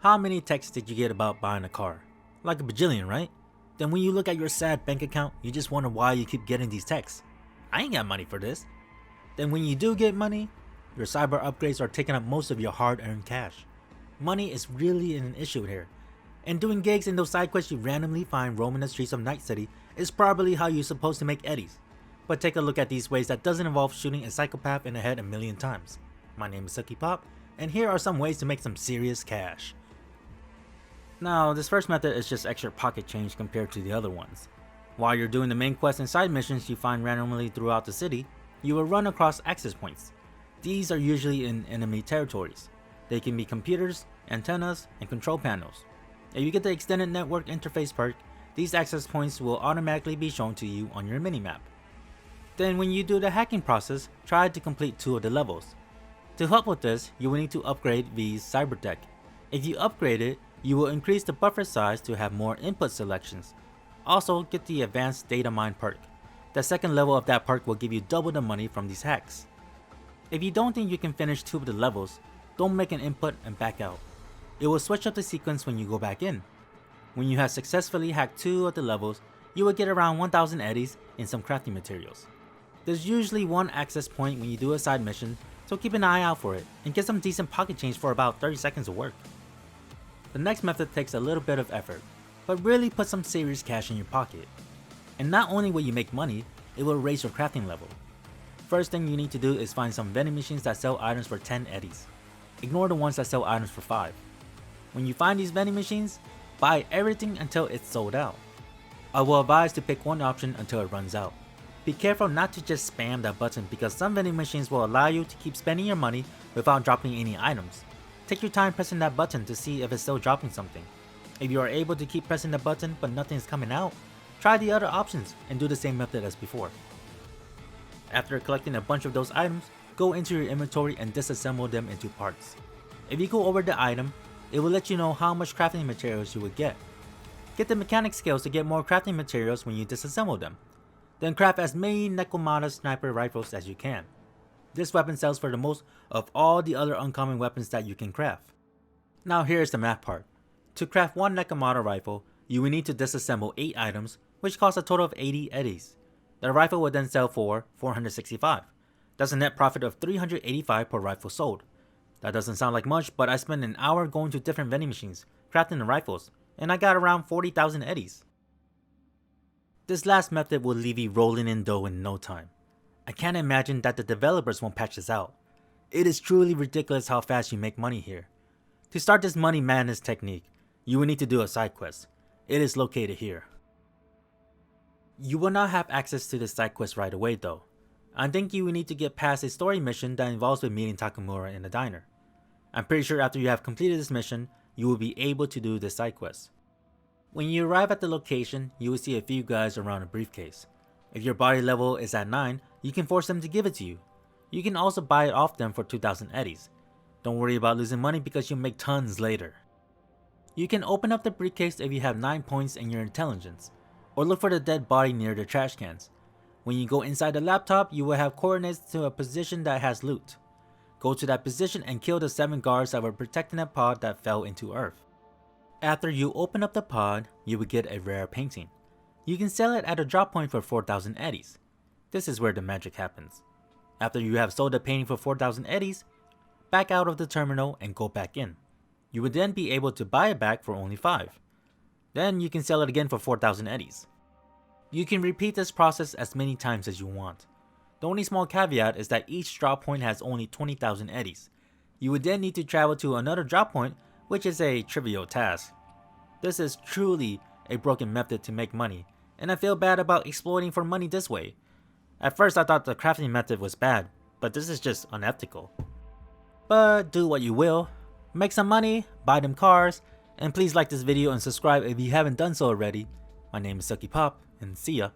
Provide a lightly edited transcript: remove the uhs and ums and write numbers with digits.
How many texts did you get about buying a car? Like a bajillion, right? Then when you look at your sad bank account, you just wonder why you keep getting these texts. I ain't got money for this. Then when you do get money, your cyber upgrades are taking up most of your hard-earned cash. Money is really an issue here. And doing gigs in those side quests you randomly find roaming the streets of Night City is probably how you're supposed to make eddies. But take a look at these ways that doesn't involve shooting a psychopath in the head a million times. My name is Sucky Pop, and here are some ways to make some serious cash. Now, this first method is just extra pocket change compared to the other ones. While you're doing the main quests and side missions you find randomly throughout the city, you will run across access points. These are usually in enemy territories. They can be computers, antennas, and control panels. If you get the extended network interface perk, these access points will automatically be shown to you on your minimap. Then when you do the hacking process, try to complete 2 of the levels. To help with this, you will need to upgrade V's Cybertech. If you upgrade it, you will increase the buffer size to have more input selections. Also, get the advanced data mine perk. The second level of that perk will give you double the money from these hacks. If you don't think you can finish 2 of the levels, don't make an input and back out. It will switch up the sequence when you go back in. When you have successfully hacked 2 of the levels, you will get around 1000 eddies and some crafting materials. There's usually 1 access point when you do a side mission, so keep an eye out for it and get some decent pocket change for about 30 seconds of work. The next method takes a little bit of effort, but really put some serious cash in your pocket. And not only will you make money, it will raise your crafting level. First thing you need to do is find some vending machines that sell items for 10 eddies. Ignore the ones that sell items for 5. When you find these vending machines, buy everything until it's sold out. I will advise to pick one option until it runs out. Be careful not to just spam that button because some vending machines will allow you to keep spending your money without dropping any items. Take your time pressing that button to see if it's still dropping something. If you are able to keep pressing the button but nothing is coming out, try the other options and do the same method as before. After collecting a bunch of those items, go into your inventory and disassemble them into parts. If you go over the item, it will let you know how much crafting materials you would get. Get the mechanic skills to get more crafting materials when you disassemble them. Then craft as many Nekomata sniper rifles as you can. This weapon sells for the most of all the other uncommon weapons that you can craft. Now here's the math part. To craft 1 Nekomata rifle, you will need to disassemble 8 items, which cost a total of 80 eddies. The rifle will then sell for 465. That's a net profit of 385 per rifle sold. That doesn't sound like much, but I spent an hour going to different vending machines, crafting the rifles, and I got around 40,000 eddies. This last method will leave you rolling in dough in no time. I can't imagine that the developers won't patch this out. It is truly ridiculous how fast you make money here. To start this money madness technique, you will need to do a side quest. It is located here. You will not have access to this side quest right away though. I think you will need to get past a story mission that involves with meeting Takamura in the diner. I'm pretty sure after you have completed this mission, you will be able to do this side quest. When you arrive at the location, you will see a few guys around a briefcase. If your body level is at 9, you can force them to give it to you. You can also buy it off them for 2000 eddies. Don't worry about losing money because you'll make tons later. You can open up the briefcase if you have 9 points in your intelligence, or look for the dead body near the trash cans. When you go inside the laptop, you will have coordinates to a position that has loot. Go to that position and kill the 7 guards that were protecting a pod that fell into Earth. After you open up the pod, you will get a rare painting. You can sell it at a drop point for 4000 eddies. This is where the magic happens. After you have sold the painting for 4000 eddies, back out of the terminal and go back in. You would then be able to buy it back for only 5. Then you can sell it again for 4000 eddies. You can repeat this process as many times as you want. The only small caveat is that each drop point has only 20,000 eddies. You would then need to travel to another drop point, which is a trivial task. This is truly a broken method to make money, and I feel bad about exploiting for money this way. At first I thought the crafting method was bad, but this is just unethical. But do what you will. Make some money, buy them cars, and please like this video and subscribe if you haven't done so already. My name is Sucky Pop, and see ya.